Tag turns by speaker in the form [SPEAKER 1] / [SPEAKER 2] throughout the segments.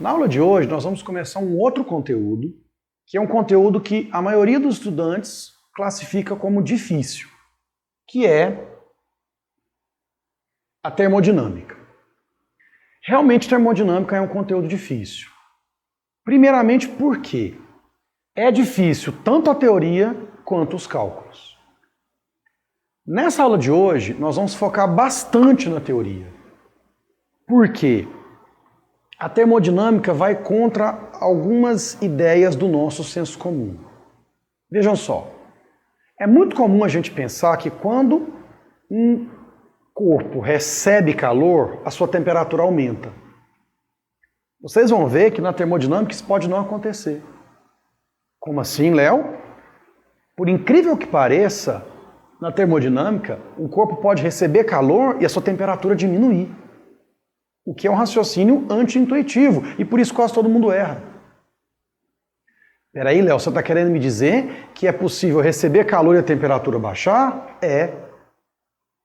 [SPEAKER 1] Na aula de hoje nós vamos começar um outro conteúdo, que é um conteúdo que a maioria dos estudantes classifica como difícil, que é a termodinâmica. Realmente termodinâmica é um conteúdo difícil. Primeiramente porque é difícil tanto a teoria quanto os cálculos. Nessa aula de hoje nós vamos focar bastante na teoria. Por quê? A termodinâmica vai contra algumas ideias do nosso senso comum. Vejam só, é muito comum a gente pensar que quando um corpo recebe calor, a sua temperatura aumenta. Vocês vão ver que na termodinâmica isso pode não acontecer. Como assim, Léo? Por incrível que pareça, na termodinâmica, o corpo pode receber calor e a sua temperatura diminuir. O que é um raciocínio anti-intuitivo, e por isso quase todo mundo erra. Peraí, Léo, você está querendo me dizer que é possível receber calor e a temperatura baixar? É.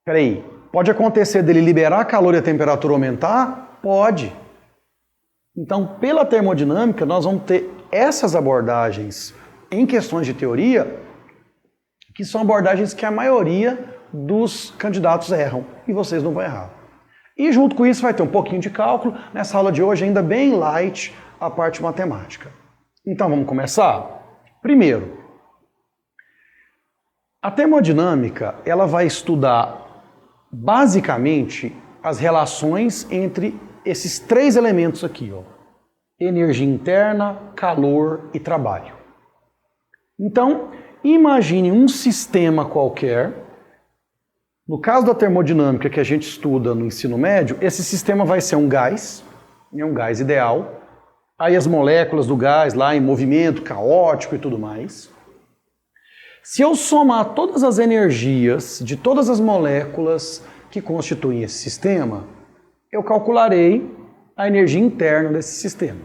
[SPEAKER 1] Peraí, pode acontecer dele liberar calor e a temperatura aumentar? Pode. Então, pela termodinâmica, nós vamos ter essas abordagens em questões de teoria, que são abordagens que a maioria dos candidatos erram, e vocês não vão errar. E junto com isso vai ter um pouquinho de cálculo, nessa aula de hoje ainda bem light a parte matemática. Então vamos começar? Primeiro, a termodinâmica ela vai estudar basicamente as relações entre esses três elementos aqui, ó. Energia interna, calor e trabalho. Então, imagine um sistema qualquer. No caso da termodinâmica que a gente estuda no ensino médio, esse sistema vai ser um gás ideal. Aí as moléculas do gás lá em movimento caótico e tudo mais. Se eu somar todas as energias de todas as moléculas que constituem esse sistema, eu calcularei a energia interna desse sistema.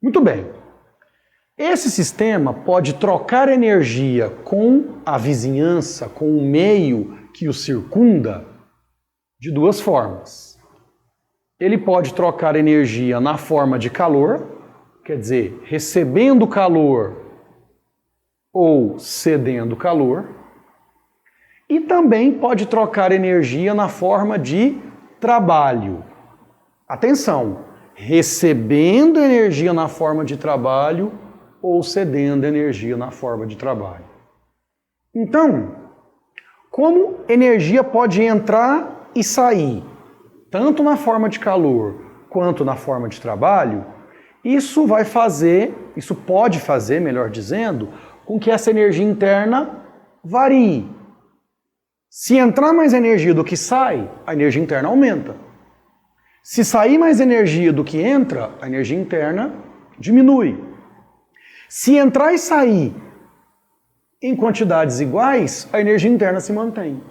[SPEAKER 1] Muito bem. Esse sistema pode trocar energia com a vizinhança, com o meio que o circunda, de duas formas. Ele pode trocar energia na forma de calor, quer dizer, recebendo calor ou cedendo calor, e também pode trocar energia na forma de trabalho. Atenção, recebendo energia na forma de trabalho ou cedendo energia na forma de trabalho. Então, como energia pode entrar e sair, tanto na forma de calor quanto na forma de trabalho, isso pode fazer, melhor dizendo, com que essa energia interna varie. Se entrar mais energia do que sai, a energia interna aumenta. Se sair mais energia do que entra, a energia interna diminui. Se entrar e sair em quantidades iguais, a energia interna se mantém.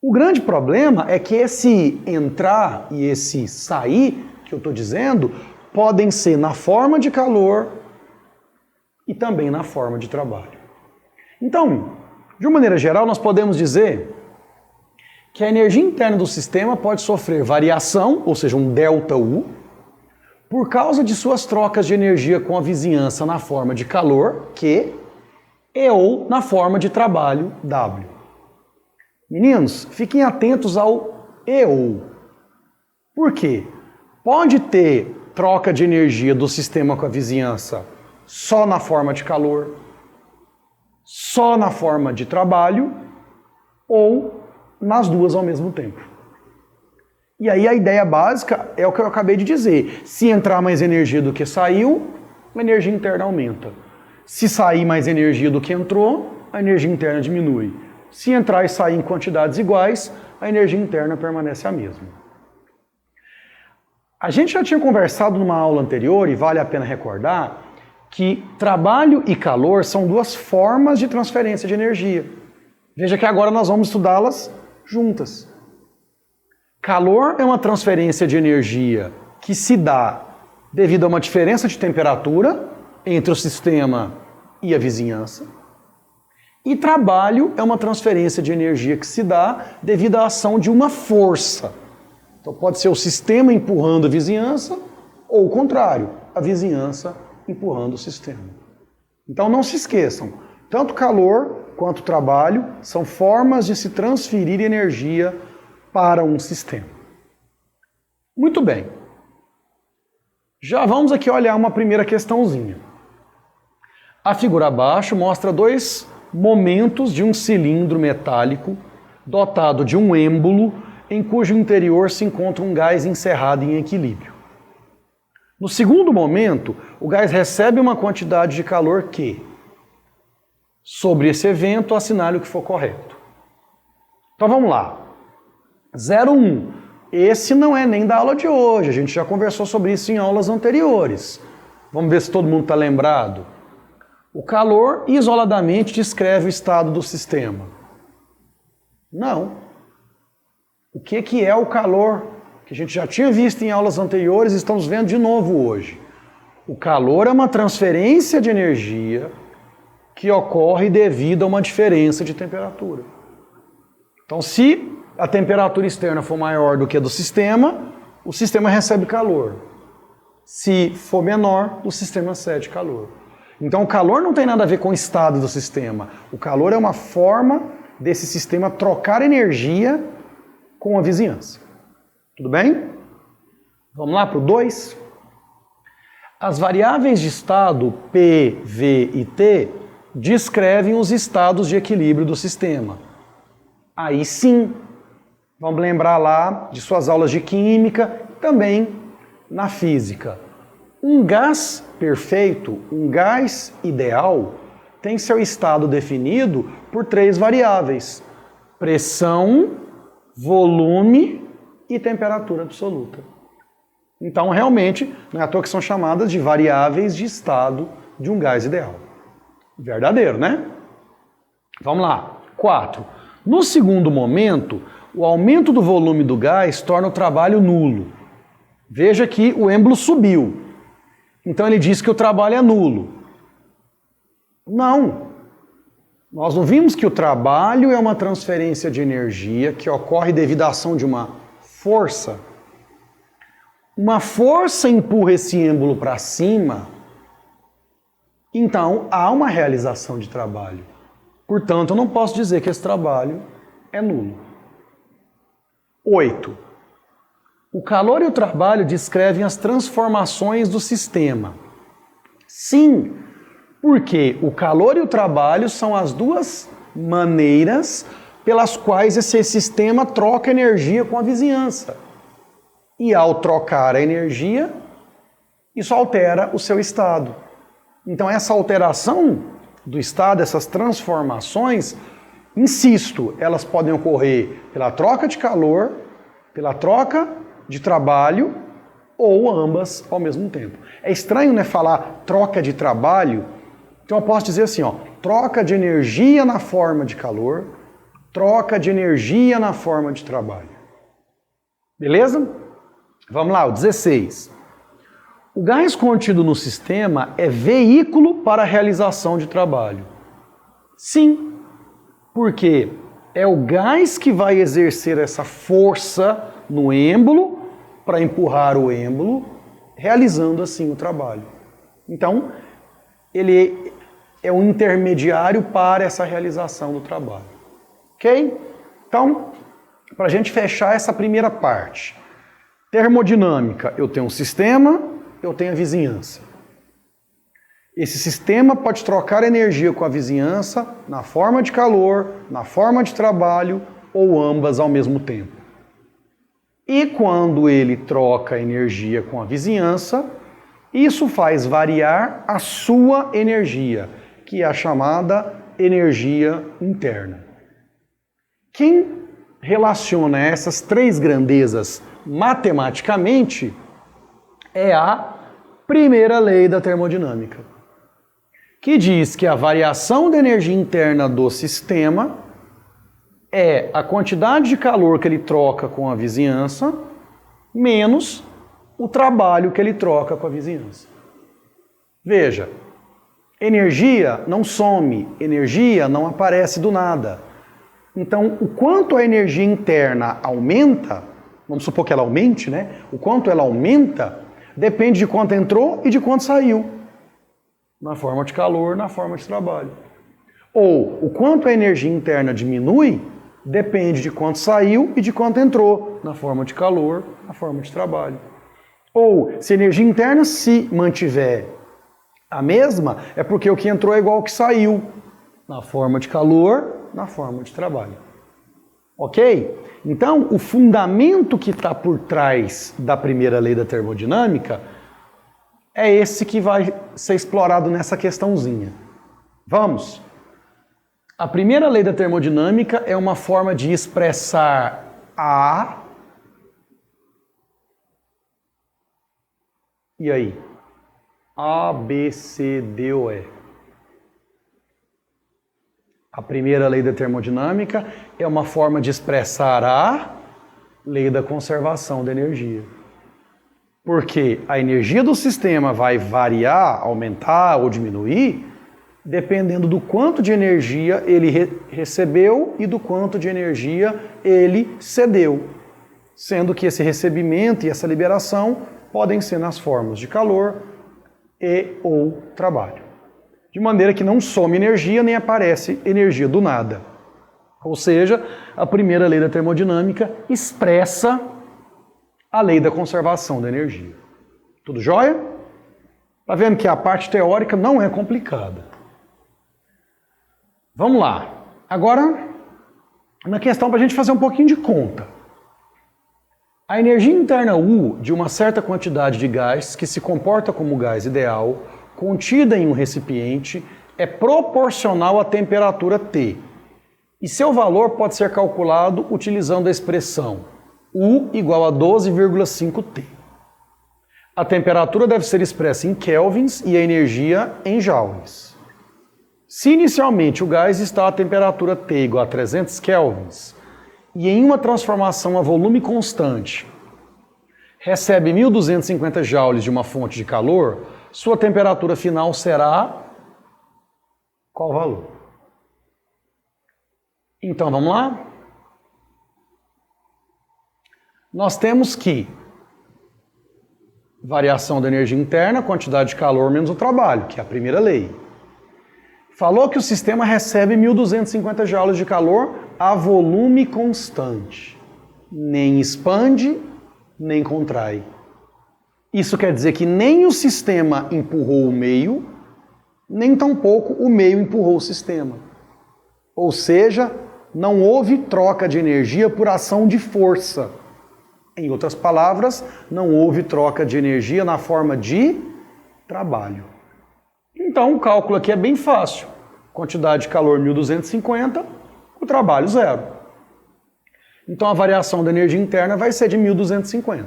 [SPEAKER 1] O grande problema é que esse entrar e esse sair, que eu estou dizendo, podem ser na forma de calor e também na forma de trabalho. Então, de uma maneira geral, nós podemos dizer que a energia interna do sistema pode sofrer variação, ou seja, um ΔU, por causa de suas trocas de energia com a vizinhança na forma de calor, Q, e ou na forma de trabalho, W. Meninos, fiquem atentos ao e ou. Por quê? Pode ter troca de energia do sistema com a vizinhança só na forma de calor, só na forma de trabalho, ou nas duas ao mesmo tempo. E aí a ideia básica é o que eu acabei de dizer. Se entrar mais energia do que saiu, a energia interna aumenta. Se sair mais energia do que entrou, a energia interna diminui. Se entrar e sair em quantidades iguais, a energia interna permanece a mesma. A gente já tinha conversado numa aula anterior, e vale a pena recordar, que trabalho e calor são duas formas de transferência de energia. Veja que agora nós vamos estudá-las juntas. Calor é uma transferência de energia que se dá devido a uma diferença de temperatura entre o sistema e a vizinhança. E trabalho é uma transferência de energia que se dá devido à ação de uma força. Então pode ser o sistema empurrando a vizinhança ou o contrário, a vizinhança empurrando o sistema. Então não se esqueçam, tanto calor quanto trabalho são formas de se transferir energia para um sistema. Muito bem. Já vamos aqui olhar uma primeira questãozinha. A figura abaixo mostra dois momentos de um cilindro metálico dotado de um êmbolo em cujo interior se encontra um gás encerrado em equilíbrio. No segundo momento, o gás recebe uma quantidade de calor que, sobre esse evento, assinale o que for correto. Então vamos lá. 01. Esse não é nem da aula de hoje, a gente já conversou sobre isso em aulas anteriores. Vamos ver se todo mundo está lembrado. O calor isoladamente descreve o estado do sistema. Não. O que é o calor? Que a gente já tinha visto em aulas anteriores e estamos vendo de novo hoje. O calor é uma transferência de energia que ocorre devido a uma diferença de temperatura. Então, se a temperatura externa for maior do que a do sistema, o sistema recebe calor. Se for menor, o sistema cede calor. Então, o calor não tem nada a ver com o estado do sistema. O calor é uma forma desse sistema trocar energia com a vizinhança. Tudo bem? Vamos lá para o 2. As variáveis de estado P, V e T descrevem os estados de equilíbrio do sistema. Aí sim, vamos lembrar lá de suas aulas de química, também na física. Um gás perfeito, um gás ideal, tem seu estado definido por 3 variáveis: pressão, volume e temperatura absoluta. Então, realmente, não é à toa que são chamadas de variáveis de estado de um gás ideal. Verdadeiro, né? Vamos lá. 4. No segundo momento, o aumento do volume do gás torna o trabalho nulo. Veja que o êmbolo subiu. Então ele diz que o trabalho é nulo. Não. Nós não vimos que o trabalho é uma transferência de energia que ocorre devido à ação de uma força. Uma força empurra esse êmbolo para cima, então há uma realização de trabalho. Portanto, eu não posso dizer que esse trabalho é nulo. 8. O calor e o trabalho descrevem as transformações do sistema. Sim, porque o calor e o trabalho são as duas maneiras pelas quais esse sistema troca energia com a vizinhança. E ao trocar a energia, isso altera o seu estado. Então essa alteração do estado, essas transformações, insisto, elas podem ocorrer pela troca de calor, pela troca de trabalho ou ambas ao mesmo tempo. É estranho, né, falar troca de trabalho. Então eu posso dizer assim, ó, troca de energia na forma de calor, troca de energia na forma de trabalho. Beleza? Vamos lá, o 16. O gás contido no sistema é veículo para a realização de trabalho. Sim, porque é o gás que vai exercer essa força no êmbolo para empurrar o êmbolo, realizando assim o trabalho. Então, ele é um intermediário para essa realização do trabalho. Ok? Então, para a gente fechar essa primeira parte. Termodinâmica, eu tenho um sistema, eu tenho a vizinhança. Esse sistema pode trocar energia com a vizinhança na forma de calor, na forma de trabalho ou ambas ao mesmo tempo. E quando ele troca energia com a vizinhança, isso faz variar a sua energia, que é a chamada energia interna. Quem relaciona essas 3 grandezas matematicamente é a primeira lei da termodinâmica, que diz que a variação da energia interna do sistema é a quantidade de calor que ele troca com a vizinhança menos o trabalho que ele troca com a vizinhança. Veja, energia não some, energia não aparece do nada. Então, o quanto a energia interna aumenta, vamos supor que ela aumente, né? O quanto ela aumenta, Depende de quanto entrou e de quanto saiu. Na forma de calor, na forma de trabalho. Ou o quanto a energia interna diminui depende de quanto saiu e de quanto entrou, na forma de calor, na forma de trabalho. Ou se a energia interna se mantiver a mesma, é porque o que entrou é igual ao que saiu, na forma de calor, na forma de trabalho. Ok? Então, o fundamento que está por trás da primeira lei da termodinâmica é esse que vai ser explorado nessa questãozinha. Vamos? A primeira lei da termodinâmica é uma forma de expressar A. E aí? A, B, C, D ou E. A primeira lei da termodinâmica é uma forma de expressar a lei da conservação da energia. Porque a energia do sistema vai variar, aumentar ou diminuir, dependendo do quanto de energia ele recebeu e do quanto de energia ele cedeu. Sendo que esse recebimento e essa liberação podem ser nas formas de calor e ou trabalho. De maneira que não some energia nem aparece energia do nada. Ou seja, a primeira lei da termodinâmica expressa a lei da conservação da energia. Tudo jóia? Tá vendo que a parte teórica não é complicada. Vamos lá. Agora, na questão para a gente fazer um pouquinho de conta. A energia interna U de uma certa quantidade de gás que se comporta como gás ideal, contida em um recipiente, é proporcional à temperatura T. E seu valor pode ser calculado utilizando a expressão U igual a 12,5 T. A temperatura deve ser expressa em kelvins e a energia em joules. Se inicialmente o gás está a temperatura T igual a 300 kelvins e em uma transformação a volume constante recebe 1.250 joules de uma fonte de calor, sua temperatura final será qual valor? Então vamos lá? Nós temos que variação da energia interna, quantidade de calor menos o trabalho, que é a primeira lei. Falou que o sistema recebe 1.250 joules de calor a volume constante. Nem expande, nem contrai. Isso quer dizer que nem o sistema empurrou o meio, nem tampouco o meio empurrou o sistema. Ou seja, não houve troca de energia por ação de força. Em outras palavras, não houve troca de energia na forma de trabalho. Então, o cálculo aqui é bem fácil. Quantidade de calor 1.250, o trabalho zero. Então, a variação da energia interna vai ser de 1.250.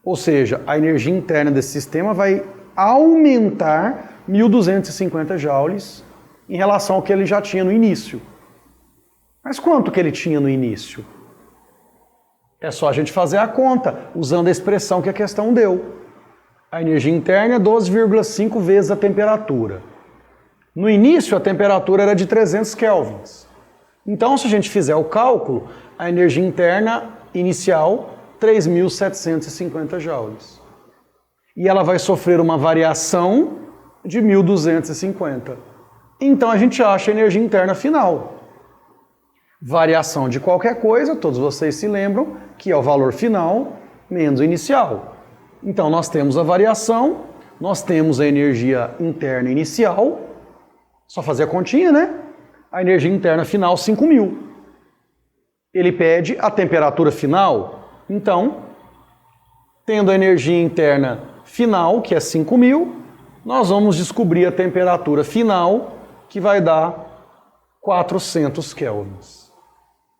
[SPEAKER 1] Ou seja, a energia interna desse sistema vai aumentar 1.250 joules em relação ao que ele já tinha no início. Mas quanto que ele tinha no início? É só a gente fazer a conta, usando a expressão que a questão deu. A energia interna é 12,5 vezes a temperatura. No início, a temperatura era de 300 kelvins. Então, se a gente fizer o cálculo, a energia interna inicial, 3.750 joules. E ela vai sofrer uma variação de 1.250. Então, a gente acha a energia interna final. Variação de qualquer coisa, todos vocês se lembram, que é o valor final menos o inicial. Então, nós temos a variação, nós temos a energia interna inicial, só fazer a continha, né? A energia interna final, 5.000. Ele pede a temperatura final, então, tendo a energia interna final, que é 5.000, nós vamos descobrir a temperatura final, que vai dar 400 kelvins.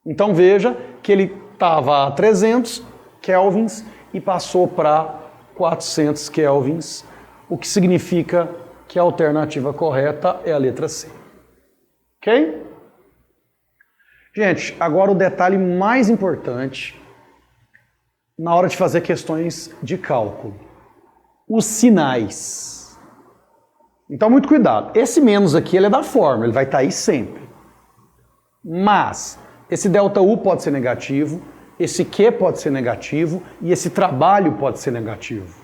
[SPEAKER 1] Então veja que ele estava a 300 kelvins e passou para 400 kelvins, o que significa que a alternativa correta é a letra C. Ok? Gente, agora o detalhe mais importante na hora de fazer questões de cálculo. Os sinais. Então muito cuidado. Esse menos aqui ele é da fórmula, ele vai estar aí sempre. Mas esse ΔU pode ser negativo, esse Q pode ser negativo e esse trabalho pode ser negativo.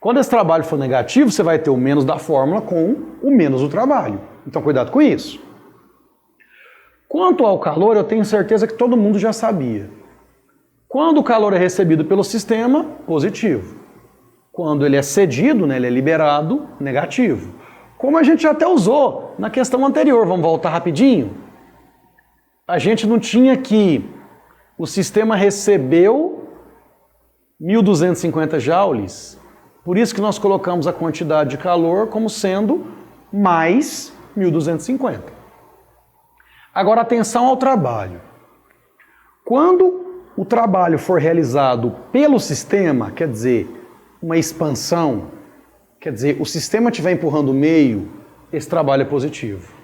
[SPEAKER 1] Quando esse trabalho for negativo, você vai ter o menos da fórmula com o menos do trabalho. Então cuidado com isso. Quanto ao calor, eu tenho certeza que todo mundo já sabia. Quando o calor é recebido pelo sistema, positivo. Quando ele é cedido, né, ele é liberado, negativo. Como a gente até usou na questão anterior, vamos voltar rapidinho. A gente não tinha que o sistema recebeu 1.250 joules, por isso que nós colocamos a quantidade de calor como sendo mais 1.250. Agora atenção ao trabalho. Quando o trabalho for realizado pelo sistema, quer dizer, uma expansão, quer dizer, o sistema estiver empurrando o meio, esse trabalho é positivo.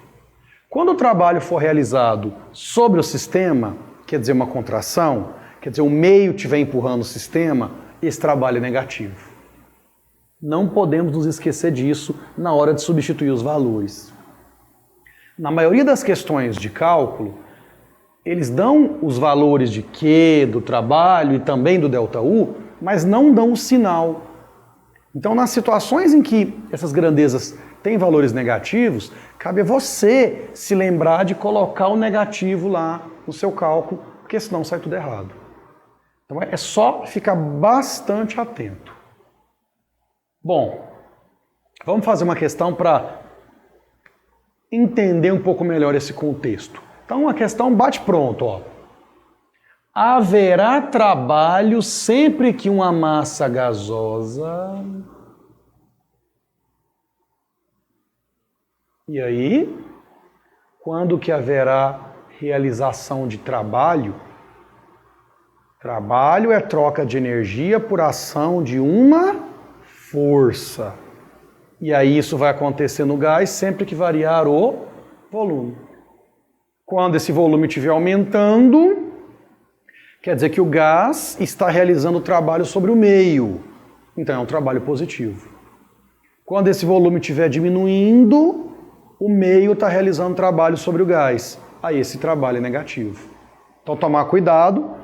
[SPEAKER 1] Quando o trabalho for realizado sobre o sistema, quer dizer, uma contração, quer dizer, o meio estiver empurrando o sistema, esse trabalho é negativo. Não podemos nos esquecer disso na hora de substituir os valores. Na maioria das questões de cálculo, eles dão os valores de Q, do trabalho e também do ΔU, mas não dão o sinal. Então, nas situações em que essas grandezas têm valores negativos, cabe a você se lembrar de colocar o negativo lá no seu cálculo, porque senão sai tudo errado. Então, é só ficar bastante atento. Bom, vamos fazer uma questão para entender um pouco melhor esse contexto. Então, a questão bate pronto, ó. Haverá trabalho sempre que uma massa gasosa... E aí, quando que haverá realização de trabalho? Trabalho é troca de energia por ação de uma força. E aí isso vai acontecer no gás sempre que variar o volume. Quando esse volume estiver aumentando, quer dizer que o gás está realizando o trabalho sobre o meio. Então é um trabalho positivo. Quando esse volume estiver diminuindo, o meio está realizando trabalho sobre o gás. Aí esse trabalho é negativo. Então tomar cuidado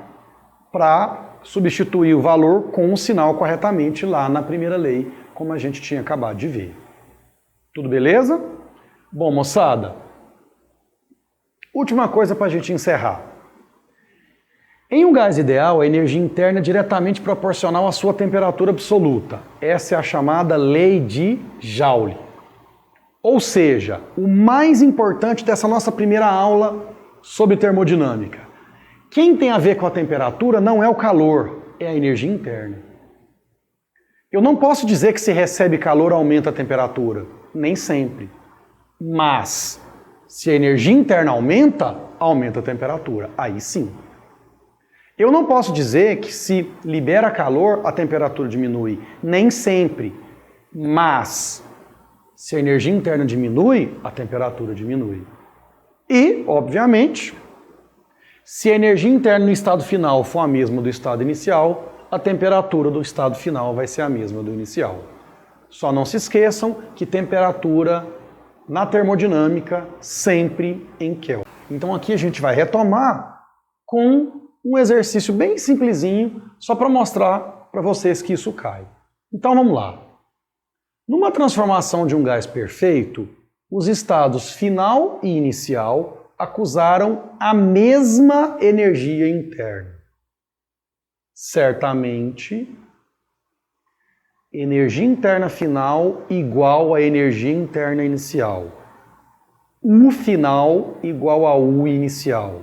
[SPEAKER 1] para substituir o valor com o sinal corretamente lá na primeira lei, como a gente tinha acabado de ver. Tudo beleza? Bom, moçada, última coisa para a gente encerrar. Em um gás ideal, a energia interna é diretamente proporcional à sua temperatura absoluta. Essa é a chamada lei de Joule. Ou seja, o mais importante dessa nossa primeira aula sobre termodinâmica. Quem tem a ver com a temperatura não é o calor, é a energia interna. Eu não posso dizer que se recebe calor aumenta a temperatura, nem sempre. Mas, se a energia interna aumenta, aumenta a temperatura, aí sim. Eu não posso dizer que se libera calor, a temperatura diminui, nem sempre. Mas, se a energia interna diminui, a temperatura diminui. E, obviamente, se a energia interna no estado final for a mesma do estado inicial, a temperatura do estado final vai ser a mesma do inicial. Só não se esqueçam que temperatura na termodinâmica sempre em Kelvin. Então aqui a gente vai retomar com um exercício bem simplesinho, só para mostrar para vocês que isso cai. Então vamos lá. Numa transformação de um gás perfeito, os estados final e inicial acusaram a mesma energia interna. Certamente, energia interna final igual a energia interna inicial. U final igual a U inicial.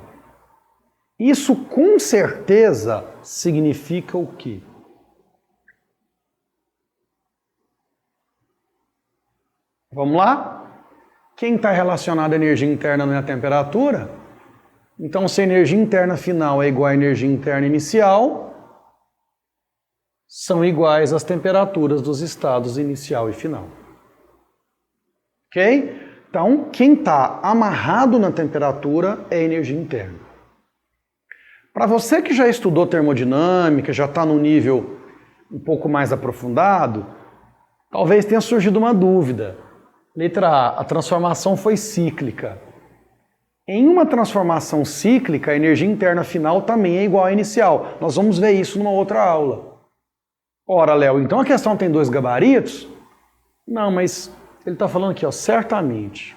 [SPEAKER 1] Isso com certeza significa o quê? Vamos lá? Quem está relacionado à energia interna não é a temperatura? Então, se a energia interna final é igual à energia interna inicial, são iguais as temperaturas dos estados inicial e final. Ok? Então, quem está amarrado na temperatura é a energia interna. Para você que já estudou termodinâmica, já está no nível um pouco mais aprofundado, talvez tenha surgido uma dúvida. Letra A, a transformação foi cíclica. Em uma transformação cíclica, a energia interna final também é igual à inicial. Nós vamos ver isso numa outra aula. Ora, Léo, então a questão tem dois gabaritos? Não, mas ele está falando aqui, ó, certamente.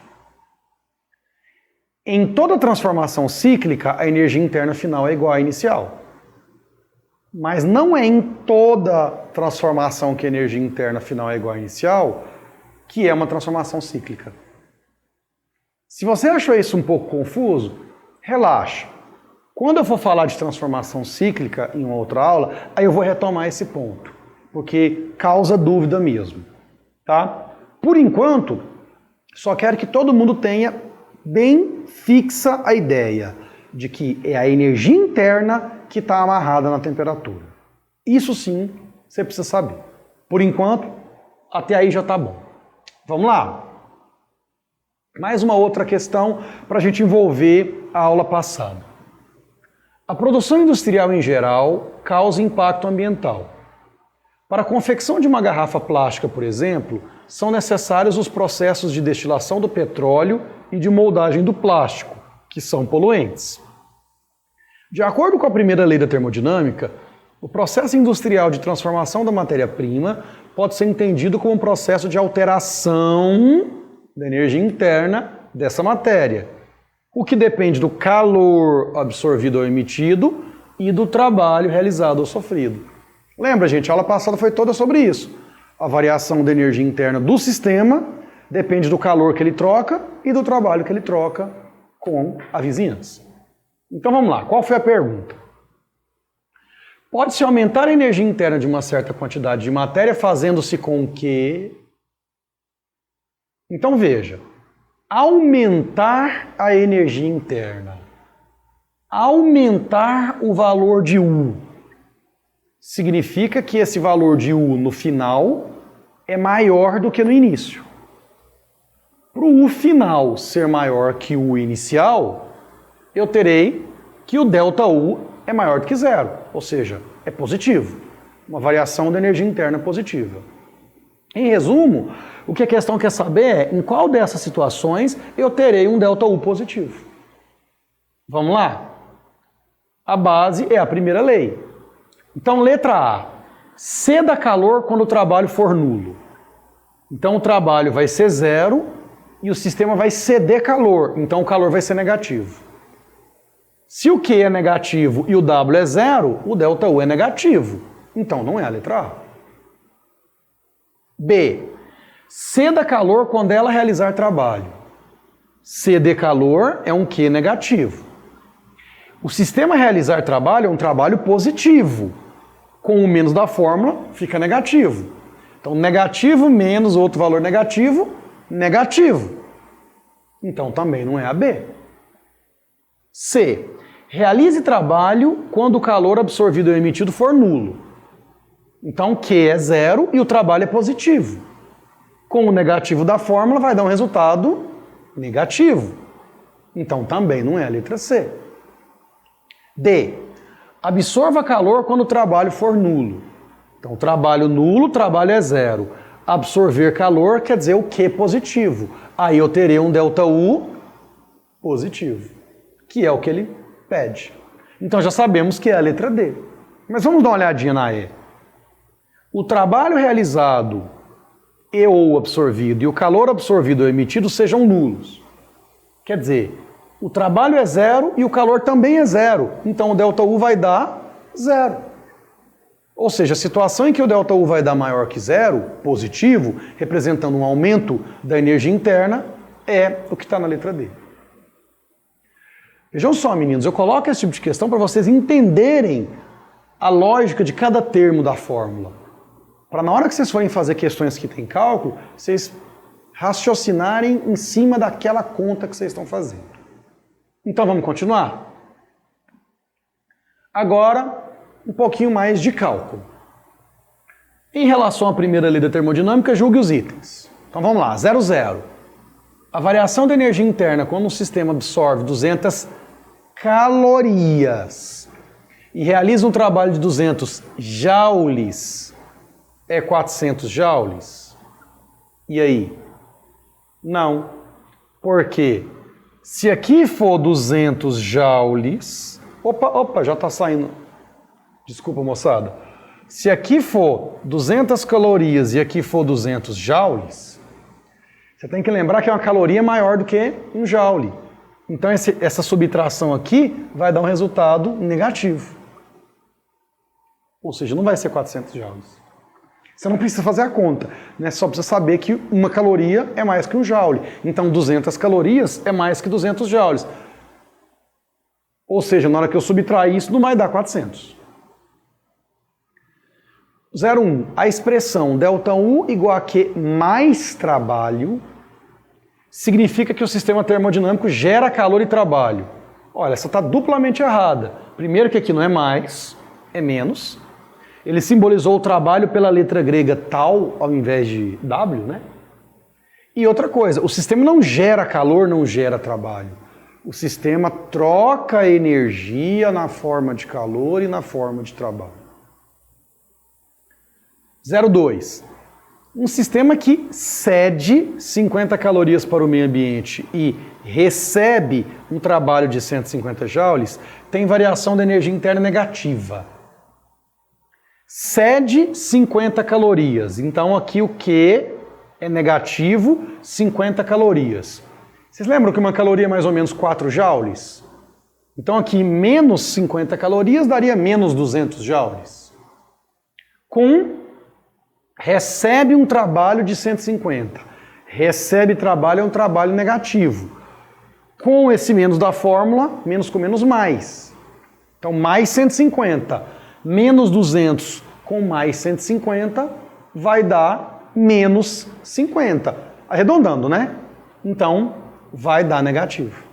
[SPEAKER 1] Em toda transformação cíclica, a energia interna final é igual à inicial. Mas não é em toda transformação que a energia interna final é igual à inicial que é uma transformação cíclica. Se você achou isso um pouco confuso, relaxa. Quando eu for falar de transformação cíclica em uma outra aula, aí eu vou retomar esse ponto, porque causa dúvida mesmo, tá? Por enquanto, só quero que todo mundo tenha bem fixa a ideia de que é a energia interna que está amarrada na temperatura. Isso sim, você precisa saber. Por enquanto, até aí já está bom. Vamos lá? Mais uma outra questão para a gente envolver a aula passada. A produção industrial em geral causa impacto ambiental. Para a confecção de uma garrafa plástica, por exemplo, são necessários os processos de destilação do petróleo e de moldagem do plástico, que são poluentes. De acordo com a primeira lei da termodinâmica, o processo industrial de transformação da matéria-prima pode ser entendido como um processo de alteração da energia interna dessa matéria, o que depende do calor absorvido ou emitido e do trabalho realizado ou sofrido. Lembra, gente, a aula passada foi toda sobre isso. A variação da energia interna do sistema depende do calor que ele troca e do trabalho que ele troca com a vizinhança. Então vamos lá, qual foi a pergunta? Pode-se aumentar a energia interna de uma certa quantidade de matéria fazendo-se com que... Então veja, aumentar a energia interna, aumentar o valor de U, significa que esse valor de U no final é maior do que no início. Para o U final ser maior que o U inicial, eu terei que o ΔU é maior do que zero, ou seja, é positivo. Uma variação da energia interna positiva. Em resumo, o que a questão quer saber é em qual dessas situações eu terei um ΔU positivo. Vamos lá? A base é a primeira lei. Então, letra A. Ceda calor quando o trabalho for nulo. Então, o trabalho vai ser zero e o sistema vai ceder calor. Então, o calor vai ser negativo. Se o Q é negativo e o W é zero, o ΔU é negativo. Então, não é a letra A. B. Ceda calor quando ela realizar trabalho. Ceder calor é um Q negativo. O sistema realizar trabalho é um trabalho positivo. Com o menos da fórmula, fica negativo. Então, negativo menos outro valor negativo, negativo. Então, também não é a B. C. Realize trabalho quando o calor absorvido ou emitido for nulo. Então, Q é zero e o trabalho é positivo. Com o negativo da fórmula, vai dar um resultado negativo. Então, também não é a letra C. D. Absorva calor quando o trabalho for nulo. Então, trabalho nulo, trabalho é zero. Absorver calor quer dizer o Q positivo. Aí eu terei um ΔU positivo, que é o que ele pede. Então, já sabemos que é a letra D. Mas vamos dar uma olhadinha na E. O trabalho realizado e ou absorvido e o calor absorvido ou emitido sejam nulos. Quer dizer, o trabalho é zero e o calor também é zero. Então o ΔU vai dar zero. Ou seja, a situação em que o ΔU vai dar maior que zero, positivo, representando um aumento da energia interna, é o que está na letra D. Vejam só, meninos, eu coloco esse tipo de questão para vocês entenderem a lógica de cada termo da fórmula. Para na hora que vocês forem fazer questões que tem cálculo, vocês raciocinarem em cima daquela conta que vocês estão fazendo. Então vamos continuar? Agora, um pouquinho mais de cálculo. Em relação à primeira lei da termodinâmica, julgue os itens. Então vamos lá, 0, 0. A variação da energia interna quando um sistema absorve 200 calorias e realiza um trabalho de 200 joules é 400 joules? E aí? Não. Por quê? Se aqui for 200 joules... Opa, já está saindo. Desculpa, moçada. Se aqui for 200 calorias e aqui for 200 joules, você tem que lembrar que uma caloria é maior do que um joule. Então essa subtração aqui vai dar um resultado negativo. Ou seja, não vai ser 400 joules. Você não precisa fazer a conta, né? Só precisa saber que uma caloria é mais que um joule. Então 200 calorias é mais que 200 joules. Ou seja, na hora que eu subtrair isso, não vai dar 400. 0,1. A expressão ΔU igual a Q mais trabalho significa que o sistema termodinâmico gera calor e trabalho. Olha, essa está duplamente errada. Primeiro que aqui não é mais, é menos. Ele simbolizou o trabalho pela letra grega tal ao invés de W, né? E outra coisa, o sistema não gera calor, não gera trabalho. O sistema troca energia na forma de calor e na forma de trabalho. 0,2. Um sistema que cede 50 calorias para o meio ambiente e recebe um trabalho de 150 joules tem variação da energia interna negativa. Cede 50 calorias, então aqui o Q é negativo 50 calorias. Vocês lembram que uma caloria é mais ou menos 4 joules? Então aqui menos 50 calorias daria menos 200 joules. Recebe um trabalho de 150. Recebe trabalho é um trabalho negativo. Com esse menos da fórmula, menos com menos mais. Então mais 150 menos 200 com mais 150 vai dar menos 50. Arredondando, né? Então vai dar negativo.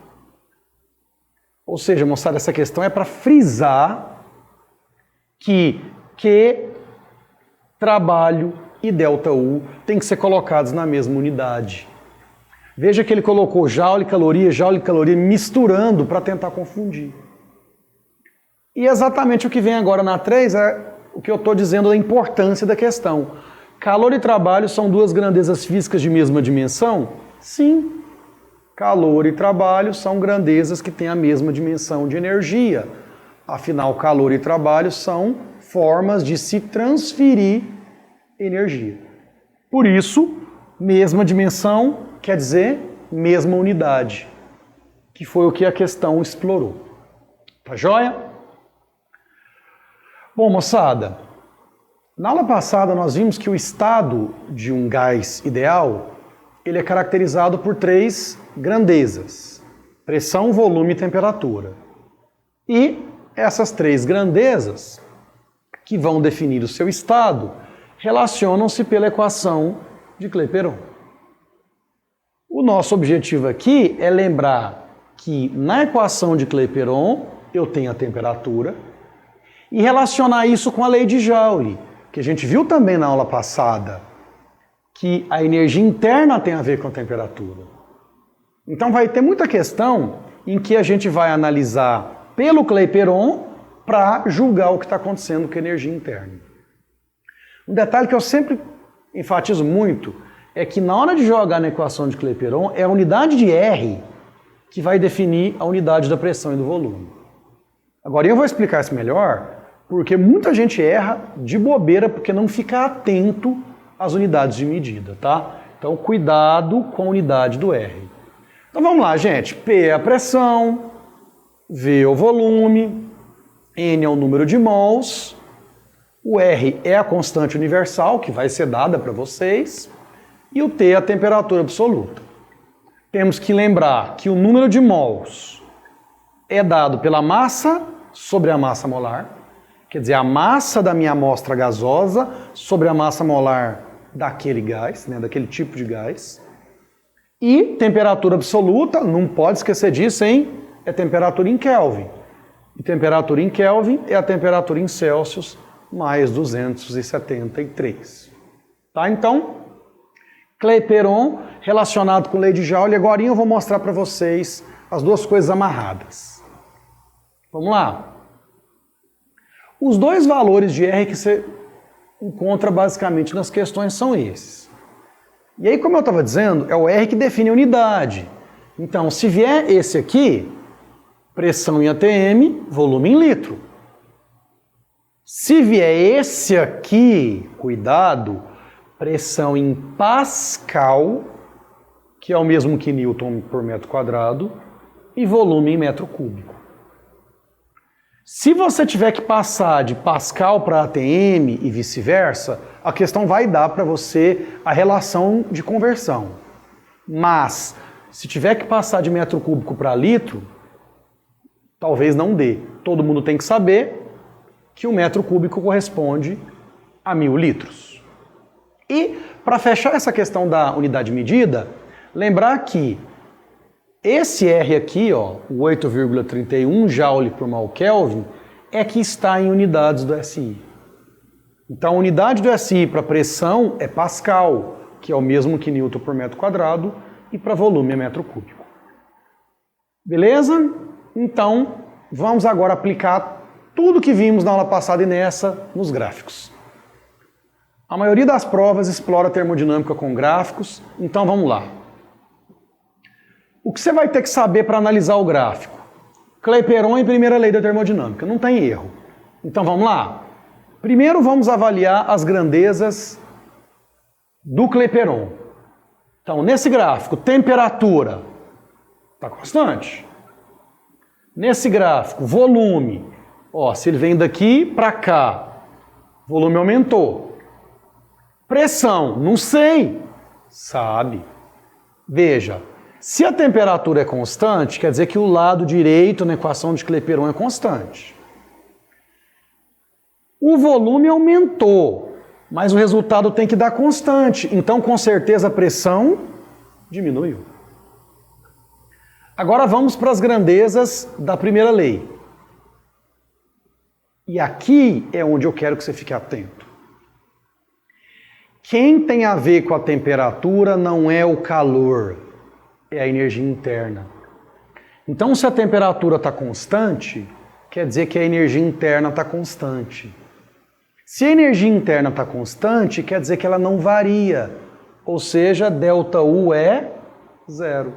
[SPEAKER 1] Ou seja, moçada, essa questão é para frisar que trabalho e ΔU têm que ser colocados na mesma unidade. Veja que ele colocou joule, caloria, misturando para tentar confundir. E exatamente o que vem agora na 3 é o que eu estou dizendo da importância da questão. Calor e trabalho são duas grandezas físicas de mesma dimensão? Sim. Calor e trabalho são grandezas que têm a mesma dimensão de energia. Afinal, calor e trabalho são formas de se transferir energia. Por isso, mesma dimensão quer dizer mesma unidade, que foi o que a questão explorou. Tá joia? Bom, moçada, na aula passada nós vimos que o estado de um gás ideal, ele é caracterizado por 3 grandezas: pressão, volume e temperatura. E essas 3 grandezas, que vão definir o seu estado, relacionam-se pela equação de Clapeyron. O nosso objetivo aqui é lembrar que na equação de Clapeyron eu tenho a temperatura e relacionar isso com a lei de Joule, que a gente viu também na aula passada, que a energia interna tem a ver com a temperatura. Então vai ter muita questão em que a gente vai analisar pelo Clapeyron para julgar o que está acontecendo com a energia interna. Um detalhe que eu sempre enfatizo muito é que na hora de jogar na equação de Clapeyron é a unidade de R que vai definir a unidade da pressão e do volume. Agora eu vou explicar isso melhor, porque muita gente erra de bobeira porque não fica atento às unidades de medida, tá? Então cuidado com a unidade do R. Então vamos lá, gente. P é a pressão, V é o volume, N é o número de mols, o R é a constante universal, que vai ser dada para vocês, e o T é a temperatura absoluta. Temos que lembrar que o número de mols é dado pela massa sobre a massa molar, quer dizer, a massa da minha amostra gasosa sobre a massa molar daquele gás, né, daquele tipo de gás. E temperatura absoluta, não pode esquecer disso, hein? É temperatura em Kelvin. E temperatura em Kelvin é a temperatura em Celsius mais 273. Tá? Então, Clapeyron relacionado com lei de Joule. Agora eu vou mostrar para vocês as duas coisas amarradas. Vamos lá? Os dois valores de R que você encontra basicamente nas questões são esses. E aí, como eu estava dizendo, é o R que define a unidade. Então, se vier esse aqui, pressão em ATM, volume em litro. Se vier esse aqui, cuidado, pressão em Pascal, que é o mesmo que Newton por metro quadrado, e volume em metro cúbico. Se você tiver que passar de Pascal para ATM e vice-versa, a questão vai dar para você a relação de conversão. Mas, se tiver que passar de metro cúbico para litro, talvez não dê. Todo mundo tem que saber que o metro cúbico corresponde a 1000 litros. E, para fechar essa questão da unidade medida, lembrar que esse R aqui, ó, o 8,31 Joule por mol Kelvin, é que está em unidades do SI. Então a unidade do SI para pressão é Pascal, que é o mesmo que Newton por metro quadrado, e para volume é metro cúbico. Beleza? Então vamos agora aplicar tudo que vimos na aula passada e nessa nos gráficos. A maioria das provas explora termodinâmica com gráficos, então vamos lá. O que você vai ter que saber para analisar o gráfico? Clapeyron e primeira lei da termodinâmica, não tem erro. Então vamos lá? Primeiro vamos avaliar as grandezas do Clapeyron. Então nesse gráfico, temperatura está constante. Nesse gráfico, volume, ó, se ele vem daqui para cá, volume aumentou. Pressão, não sei, sabe. Veja. Se a temperatura é constante, quer dizer que o lado direito na equação de Clapeyron é constante. O volume aumentou, mas o resultado tem que dar constante. Então, com certeza, a pressão diminuiu. Agora vamos para as grandezas da primeira lei. E aqui é onde eu quero que você fique atento. Quem tem a ver com a temperatura não é o calor. É a energia interna. Então, se a temperatura está constante, quer dizer que a energia interna está constante. Se a energia interna está constante, quer dizer que ela não varia. Ou seja, ΔU é zero.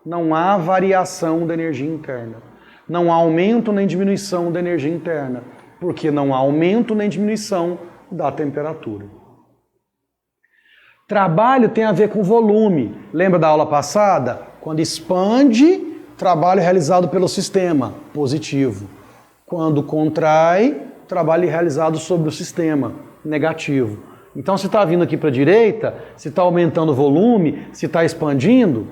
[SPEAKER 1] Não há variação da energia interna. Não há aumento nem diminuição da energia interna. Porque não há aumento nem diminuição da temperatura. Trabalho tem a ver com volume. Lembra da aula passada? Quando expande, trabalho realizado pelo sistema, positivo. Quando contrai, trabalho realizado sobre o sistema, negativo. Então, se está vindo aqui para a direita, se está aumentando o volume, se está expandindo,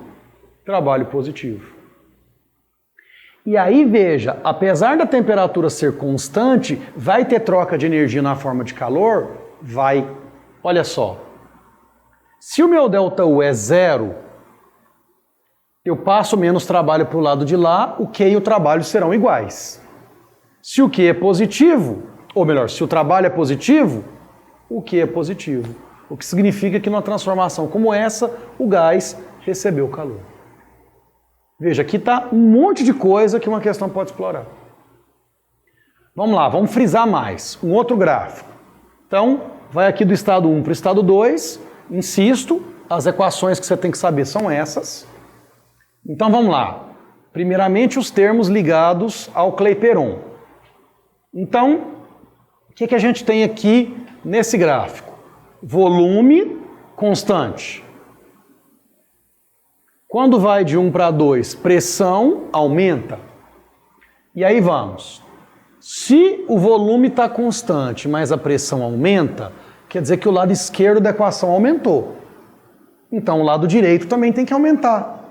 [SPEAKER 1] trabalho positivo. E aí, veja, apesar da temperatura ser constante, vai ter troca de energia na forma de calor? Vai. Olha só. Se o meu ΔU é zero, eu passo menos trabalho para o lado de lá, o Q e o trabalho serão iguais. Se o Q é positivo, ou melhor, se o trabalho é positivo, o Q é positivo. O que significa que numa transformação como essa, o gás recebeu calor. Veja, aqui está um monte de coisa que uma questão pode explorar. Vamos lá, vamos frisar mais. Um outro gráfico. Então, vai aqui do estado 1 para o estado 2. Insisto, as equações que você tem que saber são essas. Então vamos lá. Primeiramente os termos ligados ao Clapeyron. Então, o que a gente tem aqui nesse gráfico? Volume constante. Quando vai de 1 para 2, pressão aumenta. E aí vamos. Se o volume está constante, mas a pressão aumenta, quer dizer que o lado esquerdo da equação aumentou. Então o lado direito também tem que aumentar.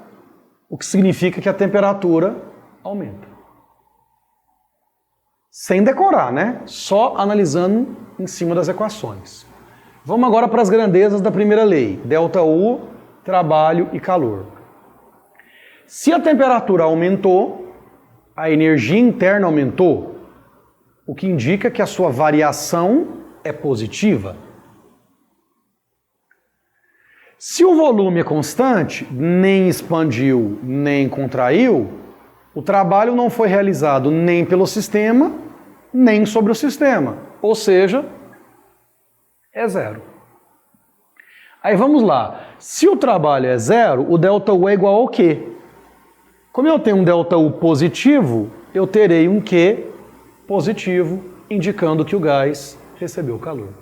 [SPEAKER 1] O que significa que a temperatura aumenta. Sem decorar, né? Só analisando em cima das equações. Vamos agora para as grandezas da primeira lei. ΔU, trabalho e calor. Se a temperatura aumentou, a energia interna aumentou, o que indica que a sua variação é positiva. Se o volume é constante, nem expandiu, nem contraiu, o trabalho não foi realizado nem pelo sistema, nem sobre o sistema. Ou seja, é zero. Aí vamos lá. Se o trabalho é zero, o ΔU é igual ao quê? Como eu tenho um ΔU positivo, eu terei um Q positivo, indicando que o gás recebeu calor.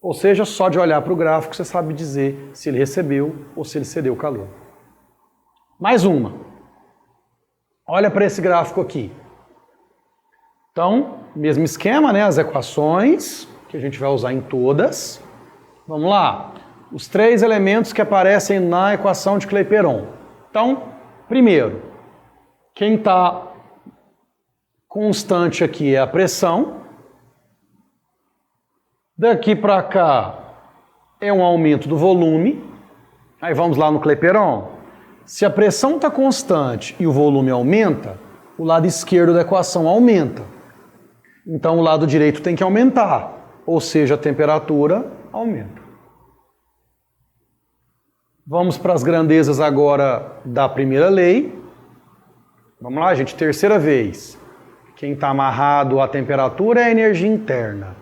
[SPEAKER 1] Ou seja, só de olhar para o gráfico você sabe dizer se ele recebeu ou se ele cedeu calor. Mais uma. Olha para esse gráfico aqui. Então, mesmo esquema, né? As equações, que a gente vai usar em todas. Vamos lá. Os 3 elementos que aparecem na equação de Clapeyron. Então, primeiro, quem está constante aqui é a pressão. Daqui para cá é um aumento do volume. Aí vamos lá no Clapeyron. Se a pressão está constante e o volume aumenta, o lado esquerdo da equação aumenta. Então o lado direito tem que aumentar, ou seja, a temperatura aumenta. Vamos para as grandezas agora da primeira lei. Vamos lá, gente, terceira vez. Quem está amarrado à temperatura é a energia interna.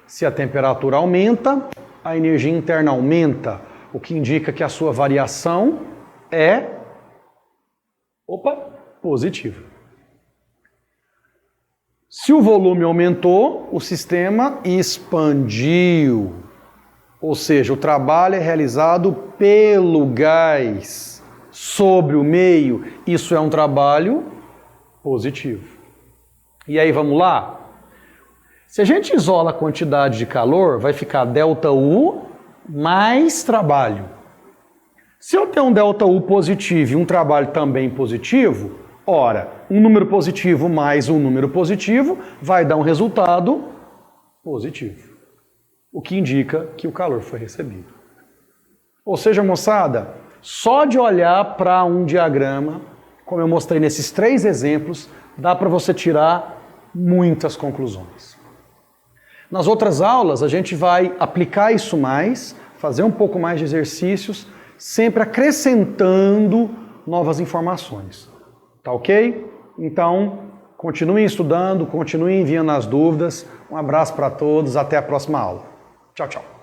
[SPEAKER 1] Se a temperatura aumenta, a energia interna aumenta, o que indica que a sua variação é positiva. Se o volume aumentou, o sistema expandiu. Ou seja, o trabalho é realizado pelo gás sobre o meio. Isso é um trabalho positivo. E aí, vamos lá? Se a gente isola a quantidade de calor, vai ficar ΔU mais trabalho. Se eu tenho um ΔU positivo e um trabalho também positivo, ora, um número positivo mais um número positivo vai dar um resultado positivo. O que indica que o calor foi recebido. Ou seja, moçada, só de olhar para um diagrama, como eu mostrei nesses 3 exemplos, dá para você tirar muitas conclusões. Nas outras aulas, a gente vai aplicar isso mais, fazer um pouco mais de exercícios, sempre acrescentando novas informações. Tá ok? Então, continuem estudando, continuem enviando as dúvidas. Um abraço para todos, até a próxima aula. Tchau, tchau.